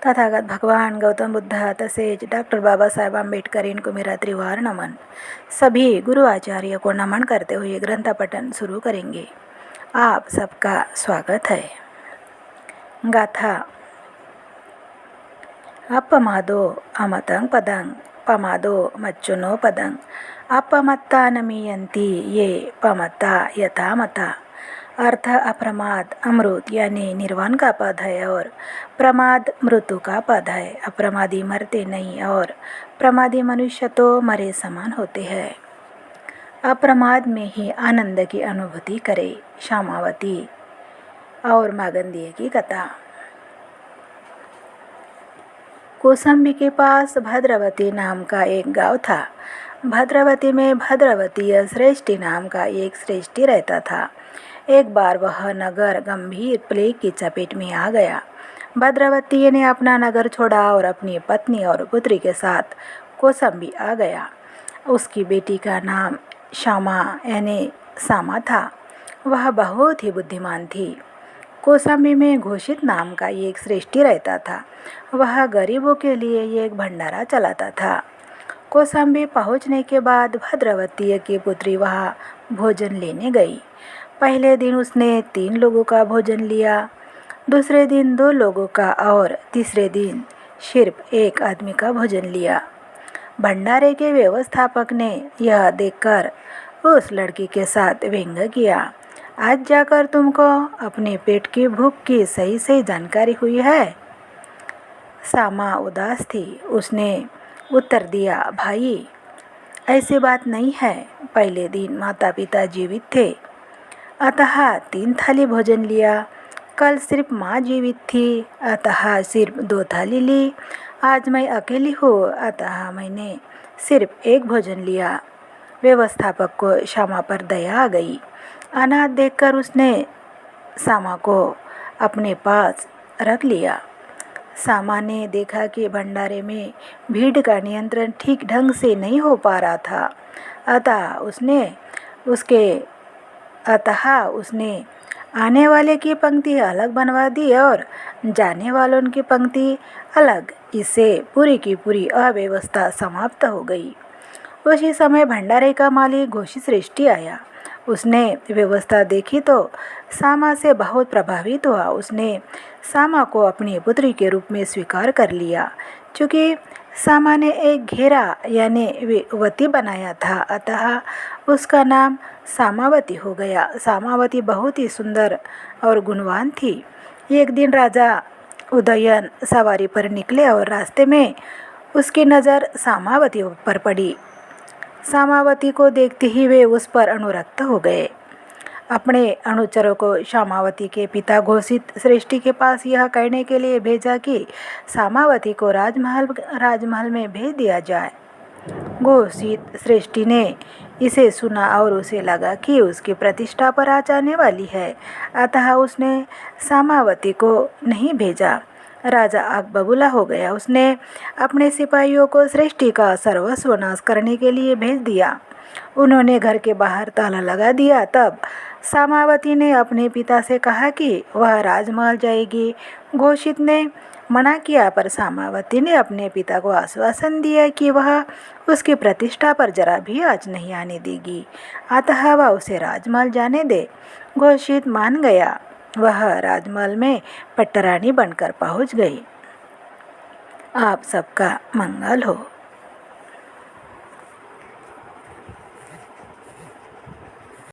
तथागत भगवान गौतम बुद्ध तसेच डॉक्टर बाबासाहेब आंबेडकर इनको मेरा त्रिवार नमन। सभी गुरु आचार्य को नमन करते हुए ग्रंथ पठन शुरू करेंगे। आप सबका स्वागत है। गाथा। अपमादो अमतं पदं पमादो मच्चुनो पदं अपमत्ता नमीयंती ये पमत्ता यथा मता। अर्थ अप्रमाद अमृत यानी निर्वाण का पद है और प्रमाद मृत्यु का पद है। अप्रमादी मरते नहीं और प्रमादी मनुष्य तो मरे समान होते हैं। अप्रमाद में ही आनंद की अनुभूति करे। शामावती और मागंधीय की कथा। कौशाम्बी के पास भद्रावती नाम का एक गांव था। भद्रावती में भद्रावतीय श्रेष्ठी नाम का एक श्रेष्ठी रहता था। एक बार वह नगर गंभीर प्लेग की चपेट में आ गया। भद्रावती ने अपना नगर छोड़ा और अपनी पत्नी और पुत्री के साथ कौशाम्बी आ गया। उसकी बेटी का नाम श्यामा यानी सामा था। वह बहुत ही बुद्धिमान थी। कौशाम्बी में घोषित नाम का एक श्रेष्ठी रहता था। वह गरीबों के लिए एक भंडारा चलाता था। कौशाम्बी पहुंचने के बाद भद्रावती की पुत्री वहाँ भोजन लेने गई। पहले दिन उसने 3 लोगों का भोजन लिया, दूसरे दिन 2 लोगों का और तीसरे दिन सिर्फ 1 आदमी का भोजन लिया। भंडारे के व्यवस्थापक ने यह देखकर उस लड़की के साथ व्यंग्य किया। आज जाकर तुमको अपने पेट की भूख की सही सही जानकारी हुई है। सामा उदास थी। उसने उत्तर दिया, भाई ऐसी बात नहीं है। पहले दिन माता पिता जीवित थे, अतः 3 थाली भोजन लिया। कल सिर्फ माँ जीवित थी, अतः सिर्फ 2 थाली ली। आज मैं अकेली हूँ, अतः मैंने सिर्फ 1 भोजन लिया। व्यवस्थापक को श्यामा पर दया आ गई। अनाथ देखकर उसने सामा को अपने पास रख लिया। सामा ने देखा कि भंडारे में भीड़ का नियंत्रण ठीक ढंग से नहीं हो पा रहा था, अतः उसने आने वाले की पंक्ति अलग बनवा दी और जाने वालों की पंक्ति अलग। इससे पूरी की पूरी अव्यवस्था समाप्त हो गई। उसी समय भंडारे का मालिक घोषित श्रेष्ठी आया। उसने व्यवस्था देखी तो सामा से बहुत प्रभावित हुआ। उसने सामा को अपनी पुत्री के रूप में स्वीकार कर लिया। चूँकि सामा ने एक घेरा यानी वती बनाया था, अतः उसका नाम सामावती हो गया। सामावती बहुत ही सुंदर और गुणवान थी। एक दिन राजा उदयन सवारी पर निकले और रास्ते में उसकी नज़र सामावती पर पड़ी। सामावती को देखते ही वे उस पर अनुरक्त हो गए। अपने अनुचरों को सामावती के पिता घोषित श्रेष्ठी के पास यह कहने के लिए भेजा कि सामावती को राजमहल में भेज दिया जाए। घोषित श्रेष्ठी ने इसे सुना और उसे लगा कि उसकी प्रतिष्ठा पर आ जाने वाली है, अतः उसने सामावती को नहीं भेजा। राजा आग बबूला हो गया। उसने अपने सिपाहियों को श्रेष्ठी का सर्वस्व नाश करने के लिए भेज दिया। उन्होंने घर के बाहर ताला लगा दिया। तब सामावती ने अपने पिता से कहा कि वह राजमहल जाएगी। घोषित ने मना किया, पर सामावती ने अपने पिता को आश्वासन दिया कि वह उसकी प्रतिष्ठा पर जरा भी आँच नहीं आने देगी, अतः वह उसे राजमहल जाने दे। घोषित मान गया। वह राजमहल में पट्टरानी बनकर पहुंच गई। आप सबका मंगल हो।